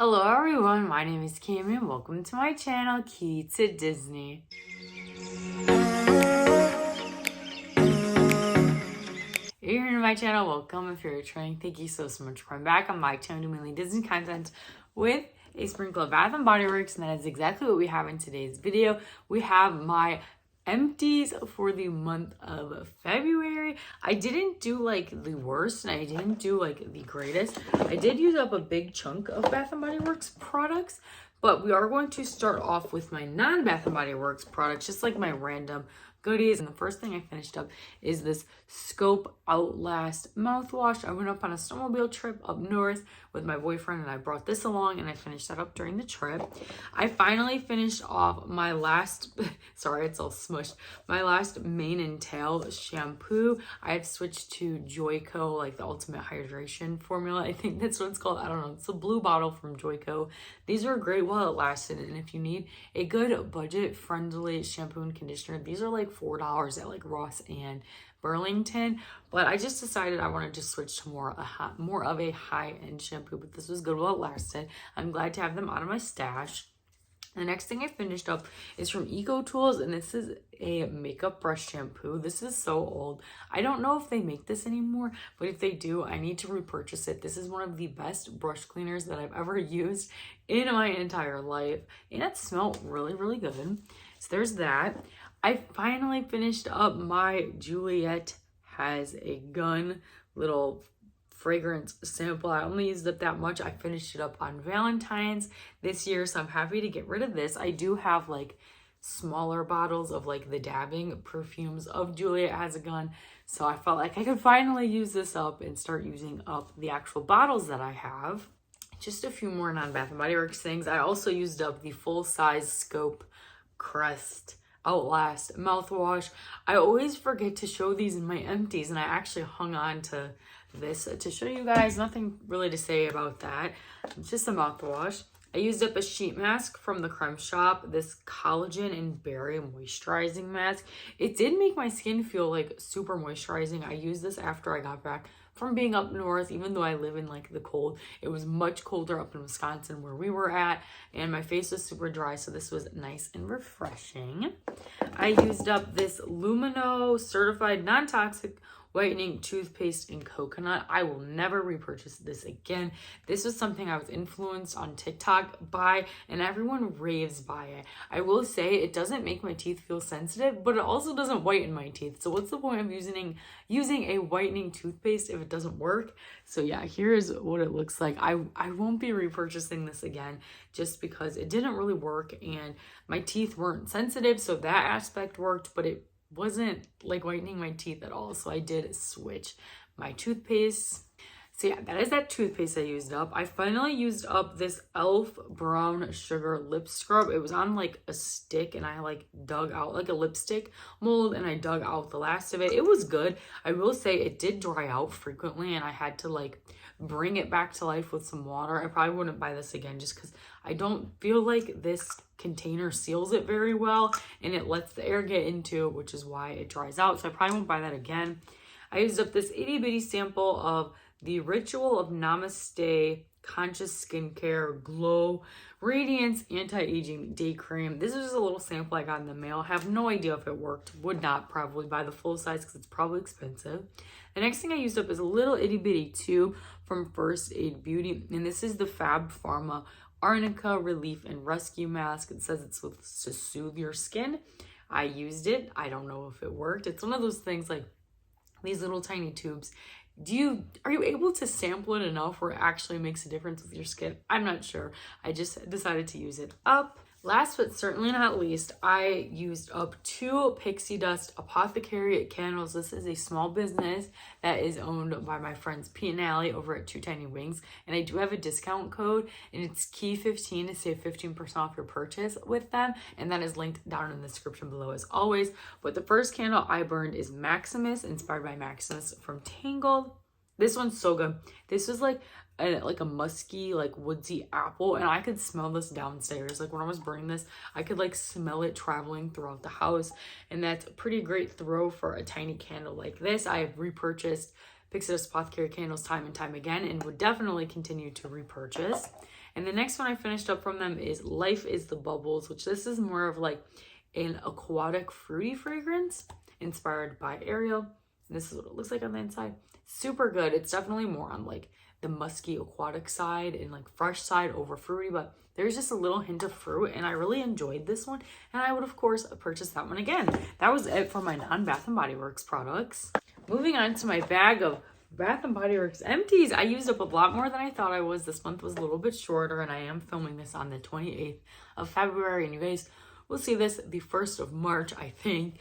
Hello everyone, my name is Kim and welcome to my channel, Key to Disney. If you're new to my channel, welcome. If you're returning, thank you so much for coming back. On my channel, doing mainly Disney content with a sprinkle of Bath & Body Works, and that is exactly what we have in today's video. We have my empties for the month of February. I didn't do like the worst and I didn't do like the greatest. I did use up a big chunk of Bath & Body Works products, but we are going to start off with my non-Bath & Body Works products, just like my random goodies. And the first thing I finished up is this Scope Outlast mouthwash. I went up on a snowmobile trip up north with my boyfriend and I brought this along and I finished that up during the trip. I finally finished off my last, sorry, it's all smushed, my last mane and tail shampoo. I have switched to Joico, like the ultimate hydration formula. I think that's what it's called. I don't know. It's a blue bottle from Joico. These are great while it lasted. And if you need a good budget friendly shampoo and conditioner, these are like $4 at like Ross and Burlington. But I just decided I wanted to switch to more of a high-end shampoo, but this was good while it lasted. I'm glad to have them out of my stash. The next thing I finished up is from Eco Tools, and this is a makeup brush shampoo. This is so old. I don't know if they make this anymore, but if they do, I need to repurchase it. This is one of the best brush cleaners that I've ever used in my entire life, and it smelled really, really good. So there's that. I finally finished up my Juliet Has a Gun little fragrance sample. I only used up that much. I finished it up on Valentine's this year, so I'm happy to get rid of this. I do have like smaller bottles of like the dabbing perfumes of Juliet Has a Gun, so I felt like I could finally use this up and start using up the actual bottles that I have. Just a few more non-Bath & Body Works things. I also used up the full-size Scope Crest Outlast mouthwash. I always forget to show these in my empties, and I actually hung on to this to show you guys. Nothing really to say about that. It's just a mouthwash. I used up a sheet mask from the Creme Shop, this collagen and berry moisturizing mask. It did make my skin feel like super moisturizing. I used this after I got back from being up north, even though I live in like the cold. It was much colder up in Wisconsin where we were at, and my face was super dry, so this was nice and refreshing. I used up this Lumino certified non-toxic whitening toothpaste in coconut. I will never repurchase this again. This was something I was influenced on TikTok by, and everyone raves by it. I will say it doesn't make my teeth feel sensitive, but it also doesn't whiten my teeth. So what's the point of using a whitening toothpaste if it doesn't work? So yeah, here's what it looks like. I won't be repurchasing this again just because it didn't really work and my teeth weren't sensitive, so that aspect worked, but it wasn't like whitening my teeth at all. So I did switch my toothpaste. So yeah, that is that toothpaste I used up. I finally used up this e.l.f. brown sugar lip scrub. It was on like a stick and I like dug out like a lipstick mold and I dug out the last of it. It was good. I will say it did dry out frequently and I had to like bring it back to life with some water. I probably wouldn't buy this again just because I don't feel like this container seals it very well and it lets the air get into it, which is why it dries out. So I probably won't buy that again. I used up this itty bitty sample of the Ritual of Namaste Conscious Skincare Glow Radiance Anti-Aging Day Cream. This is just a little sample I got in the mail. Have no idea if it worked. Would not probably buy the full size because it's probably expensive. The next thing I used up is a little itty bitty tube from First Aid Beauty, and this is the Fab Pharma Arnica Relief and Rescue Mask. It says it's supposed to soothe your skin. I used it. I don't know if it worked. It's one of those things like these little tiny tubes. Are you able to sample it enough where it actually makes a difference with your skin? I'm not sure. I just decided to use it up. Last but certainly not least, I used up 2 Pixie Dust Apothecary candles. This is a small business that is owned by my friends Pete and Allie over at Two Tiny Wings. And I do have a discount code and it's KEY15 to save 15% off your purchase with them. And that is linked down in the description below as always. But the first candle I burned is Maximus, inspired by Maximus from Tangled. This one's so good. This was like a musky, like woodsy apple, and I could smell this downstairs. Like when I was burning this, I could like smell it traveling throughout the house, and that's a pretty great throw for a tiny candle like this. I have repurchased Pixie Dust Apothecary candles time and time again and would definitely continue to repurchase. And the next one I finished up from them is Life is the Bubbles, which this is more of like an aquatic fruity fragrance inspired by Ariel. And this is what it looks like on the inside. Super good. It's definitely more on like the musky aquatic side and like fresh side over fruity, but there's just a little hint of fruit, and I really enjoyed this one, and I would of course purchase that one again. That was it for my non-Bath & Body Works products. Moving on to my bag of Bath & Body Works empties. I used up a lot more than I thought I was. This month was a little bit shorter, and I am filming this on the 28th of February, and you guys will see this the 1st of March, I think.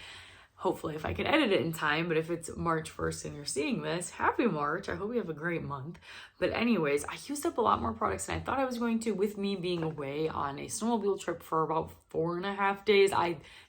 Hopefully, if I can edit it in time, but if it's March 1st and you're seeing this, happy March. I hope you have a great month. But anyways, I used up a lot more products than I thought I was going to, with me being away on a snowmobile trip for about 4.5 days.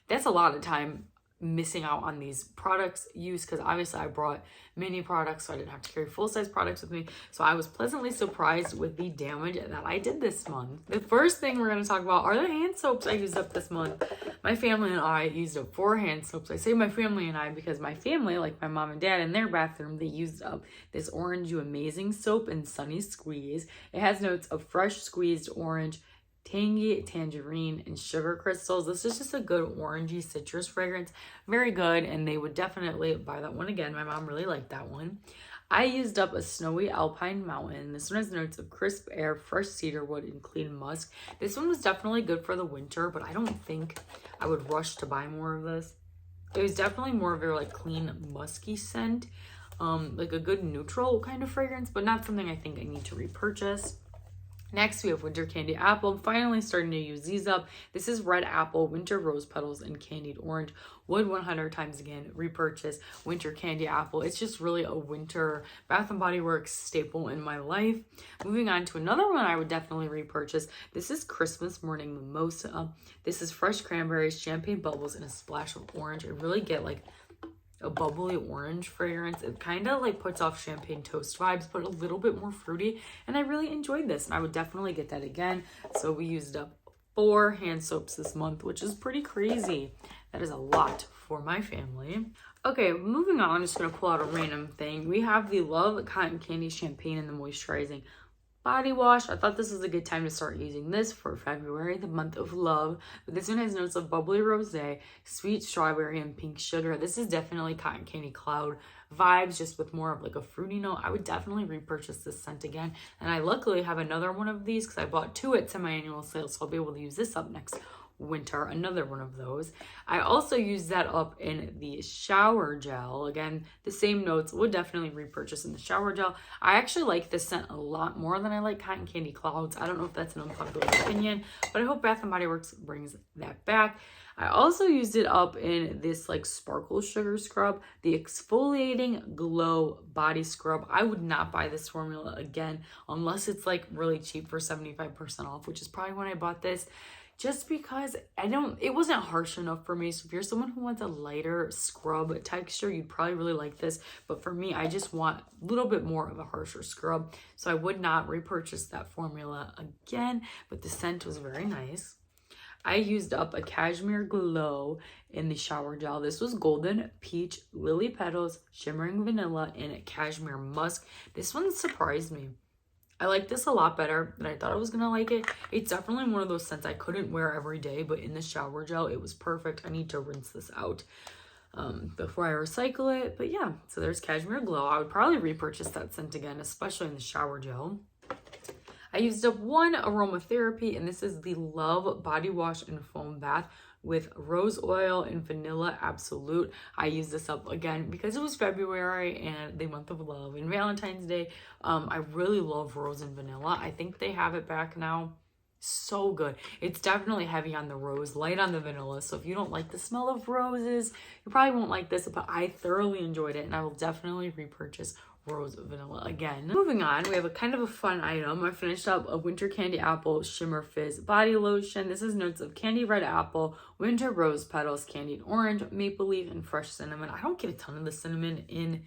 That's a lot of time missing out on these products use, because obviously I brought mini products, so I didn't have to carry full-size products with me. So I was pleasantly surprised with the damage that I did this month. The first thing we're going to talk about are the hand soaps I used up this month. My family and I used up 4 hand soaps. I say my family and I because my family, like my mom and dad, in their bathroom, they used up this Orange You Amazing soap in Sunny Squeeze. It has notes of fresh squeezed orange, tangy tangerine, and sugar crystals. This is just a good orangey citrus fragrance. Very good, and they would definitely buy that one again. My mom really liked that one. I used up a Snowy Alpine Mountain. This one has notes of crisp air, fresh cedarwood, and clean musk. This one was definitely good for the winter, but I don't think I would rush to buy more of this. It was definitely more of a like clean musky scent, like a good neutral kind of fragrance, but not something I think I need to repurchase. Next, we have Winter Candy Apple. I'm finally starting to use these up. This is Red Apple, Winter Rose Petals, and Candied Orange. Would 100 times again repurchase Winter Candy Apple. It's just really a winter Bath & Body Works staple in my life. Moving on to another one I would definitely repurchase. This is Christmas Morning Mimosa. This is fresh cranberries, champagne bubbles, and a splash of orange. I really get like a bubbly orange fragrance. It kind of like puts off champagne toast vibes, but a little bit more fruity, and I really enjoyed this, and I would definitely get that again. So we used up 4 hand soaps this month, which is pretty crazy. That is a lot for my family. Okay, moving on, I'm just going to pull out a random thing. We have the Love Cotton Candy Champagne and the Moisturizing Body Wash. I thought this was a good time to start using this for February, the month of love. But this one has notes of bubbly rosé, sweet strawberry, and pink sugar. This is definitely cotton candy cloud vibes, just with more of like a fruity note. I would definitely repurchase this scent again. And I luckily have another one of these because I bought 2 at semi-annual sale, so I'll be able to use this up next winter, another one of those. I also used that up in the shower gel. Again, the same notes, would definitely repurchase in the shower gel. I actually like this scent a lot more than I like Cotton Candy Clouds. I don't know if that's an unpopular opinion, but I hope Bath & Body Works brings that back. I also used it up in this like sparkle sugar scrub, the exfoliating glow body scrub. I would not buy this formula again unless it's like really cheap for 75% off, which is probably when I bought this. Just because it wasn't harsh enough for me. So if you're someone who wants a lighter scrub texture, you'd probably really like this. But for me, I just want a little bit more of a harsher scrub. So I would not repurchase that formula again, but the scent was very nice. I used up a Cashmere Glow in the shower gel. This was Golden Peach, Lily Petals, Shimmering Vanilla, and Cashmere Musk. This one surprised me. I like this a lot better than I thought I was going to like it. It's definitely one of those scents I couldn't wear every day, but in the shower gel, it was perfect. I need to rinse this out before I recycle it. But yeah, so there's Cashmere Glow. I would probably repurchase that scent again, especially in the shower gel. I used up 1 aromatherapy, and this is the Love Body Wash and Foam Bath with rose oil and vanilla absolute. I used this up again because it was February and the month of love and Valentine's Day. I really love rose and vanilla. I think they have it back now. So good. It's definitely heavy on the rose, light on the vanilla. So if you don't like the smell of roses, you probably won't like this, but I thoroughly enjoyed it, and I will definitely repurchase rose vanilla again. Moving on, we have a kind of a fun item. I finished up a Winter Candy Apple Shimmer Fizz body lotion. This is notes of candy red apple, winter rose petals, candied orange, maple leaf, and fresh cinnamon. I don't get a ton of the cinnamon in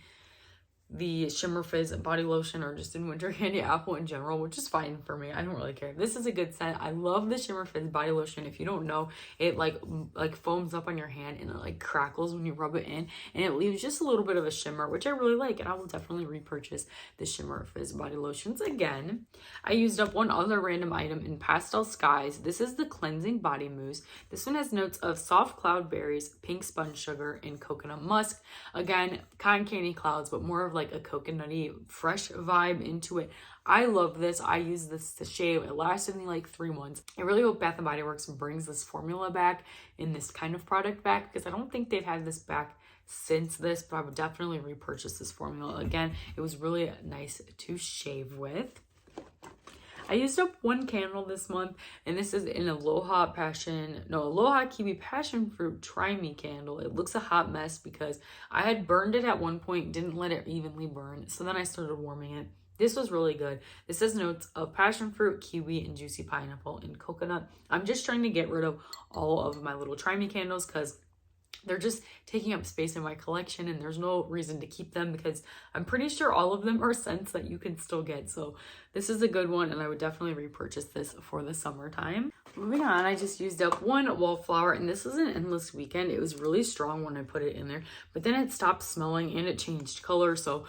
the Shimmer Fizz body lotion or just in Winter Candy Apple in general, which is fine for me. I don't really care. This is a good scent. I love the Shimmer Fizz body lotion. If you don't know, it like foams up on your hand and it like crackles when you rub it in, and it leaves just a little bit of a shimmer, which I really like, and I will definitely repurchase the Shimmer Fizz body lotions again. I used up one other random item in Pastel Skies. This is the Cleansing Body Mousse. This one has notes of soft cloud berries, pink sponge sugar, and coconut musk. Again, cotton candy clouds, but more of like a coconutty, fresh vibe into it. I love this. I use this to shave. It lasted me like 3 months. I really hope Bath & Body Works brings this formula back in this kind of product back, because I don't think they've had this back since this, but I would definitely repurchase this formula again. It was really nice to shave with. I used up one candle this month, and this is an Aloha Kiwi Passion Fruit Try Me candle. It looks a hot mess because I had burned it at one point, didn't let it evenly burn, so then I started warming it. This was really good. This has notes of passion fruit, kiwi, and juicy pineapple, and coconut. I'm just trying to get rid of all of my little Try Me candles because they're just taking up space in my collection, and there's no reason to keep them because I'm pretty sure all of them are scents that you can still get. So this is a good one, and I would definitely repurchase this for the summertime. Moving on, I just used up one wallflower, and this is an Endless Weekend. It was really strong when I put it in there, but then it stopped smelling and it changed color. So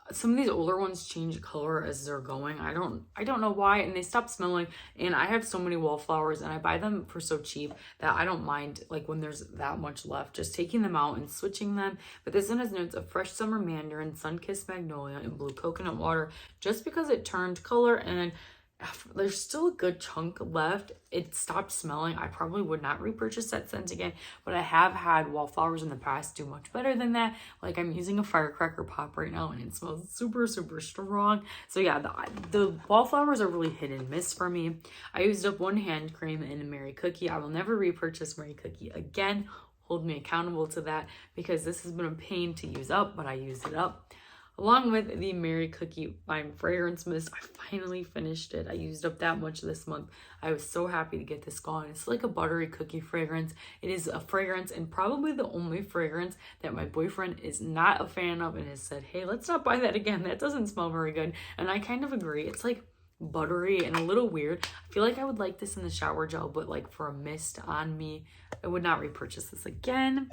some of these older ones change color as they're going. I don't know why, and they stop smelling. And I have so many wallflowers, and I buy them for so cheap that I don't mind, like, when there's that much left, just taking them out and switching them. But this one has notes of fresh summer mandarin, sun-kissed magnolia, and blue coconut water. Just because it turned color and there's still a good chunk left, it stopped smelling. I probably would not repurchase that scent again, but I have had wallflowers in the past do much better than that. Like, I'm using a firecracker pop right now, and it smells super, super strong. So yeah, the wallflowers are really hit and miss for me. I used up one hand cream and a Mary Cookie. I will never repurchase Mary Cookie again. Hold me accountable to that, because this has been a pain to use up, but I used it up. Along with the Mary Cookie Lime Fragrance Mist, I finally finished it. I used up that much this month. I was so happy to get this gone. It's like a buttery cookie fragrance. It is a fragrance, and probably the only fragrance that my boyfriend is not a fan of and has said, hey, let's not buy that again. That doesn't smell very good. And I kind of agree. It's like buttery and a little weird. I feel like I would like this in the shower gel, but like for a mist on me, I would not repurchase this again.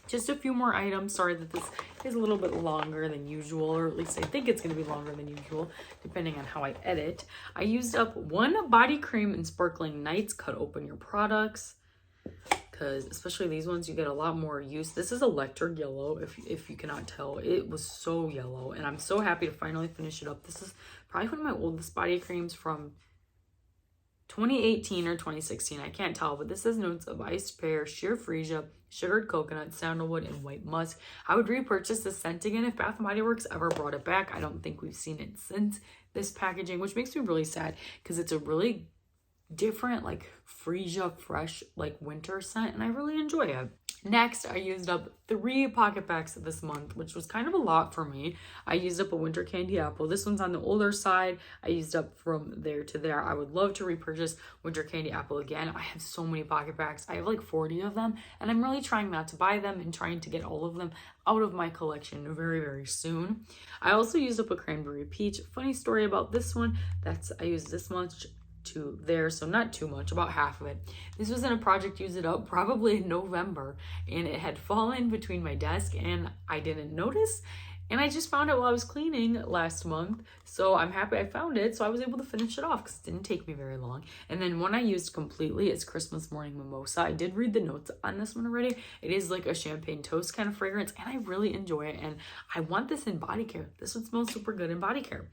Just a few more items. Sorry that this is a little bit longer than usual, or at least I think it's going to be longer than usual, depending on how I edit. I used up one body cream in Sparkling Nights. Cut open your products, because especially these ones, you get a lot more use. This is electric yellow, if you cannot tell. It was so yellow, and I'm so happy to finally finish it up. This is probably one of my oldest body creams from 2018 or 2016, I can't tell, but this has notes of iced pear, sheer freesia, sugared coconut, sandalwood, and white musk. I would repurchase this scent again if Bath & Body Works ever brought it back. I don't think we've seen it since this packaging, which makes me really sad because it's a really different, like, freesia, fresh, like, winter scent, and I really enjoy it. Next, I used up 3 pocket packs this month, which was kind of a lot for me. I used up a Winter Candy Apple. This one's on the older side. I used up from there to there. I would love to repurchase Winter Candy Apple again. I have so many pocket packs. I have like 40 of them, and I'm really trying not to buy them and trying to get all of them out of my collection very, very soon. I also used up a Cranberry Peach. Funny story about this one. I used this much to there, so not too much, about half of it. This was in a project Use It Up probably in November, and it had fallen between my desk and I didn't notice, and I just found it while I was cleaning last month, so I'm happy I found it. So I was able to finish it off because it didn't take me very long. And then one I used completely is Christmas Morning Mimosa. I did read the notes on this one already. It is like a champagne toast kind of fragrance, and I really enjoy it, and I want this in body care. This would smell super good in body care.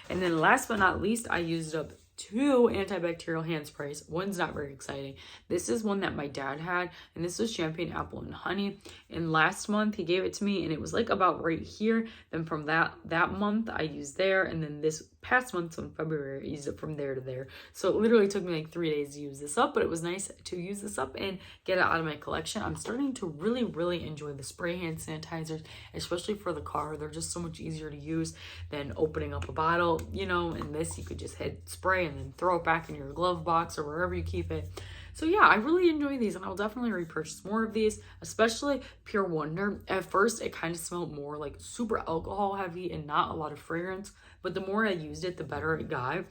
And then last but not least, I used up 2 antibacterial hand sprays. One's not very exciting. This is one that my dad had, and this was champagne apple and honey. And last month he gave it to me, and it was like about right here. Then from that month I used there, and then this past month, so in February, I used it from there to there. So it literally took me like 3 days to use this up, but it was nice to use this up and get it out of my collection. I'm starting to really, really enjoy the spray hand sanitizers, especially for the car. They're just so much easier to use than opening up a bottle, you know, and this you could just hit spray and then throw it back in your glove box or wherever you keep it. So yeah, I really enjoy these and I'll definitely repurchase more of these, especially Pure Wonder. At first, it kind of smelled more like super alcohol heavy and not a lot of fragrance, but the more I used it, the better it got. It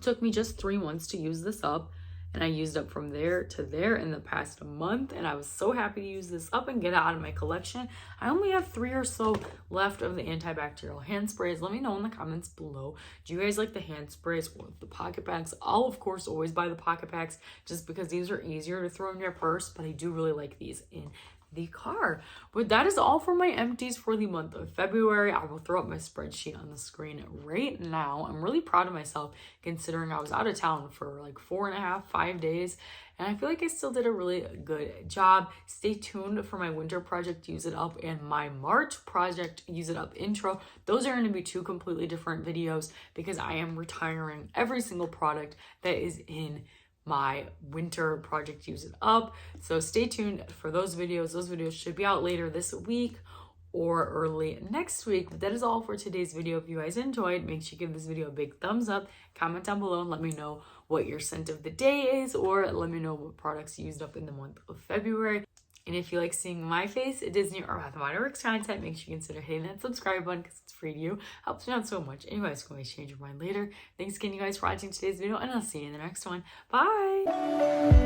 took me just 3 months to use this up, and I used up from there to there in the past month, and I was so happy to use this up and get it out of my collection. I only have 3 or so left of the antibacterial hand sprays. Let me know in the comments below. Do you guys like the hand sprays or the pocket bags? I'll of course always buy the pocket bags just because these are easier to throw in your purse, but I do really like these in the car. But that is all for my empties for the month of February. I will throw up my spreadsheet on the screen right now. I'm really proud of myself considering I was out of town for like 4.5, 5 days. And I feel like I still did a really good job. Stay tuned for my winter project Use It Up and my March project Use It Up intro. Those are going to be 2 completely different videos because I am retiring every single product that is in my winter project Use It Up. So stay tuned for those videos. Those videos should be out later this week or early next week. But that is all for today's video. If you guys enjoyed, make sure you give this video a big thumbs up. Comment down below and let me know what your scent of the day is, or let me know what products you used up in the month of February. And if you like seeing my face at Disney or Bath & Body Works content, make sure you consider hitting that subscribe button because it's free to you. Helps me out so much. And you guys can always change your mind later. Thanks again, you guys, for watching today's video, and I'll see you in the next one. Bye!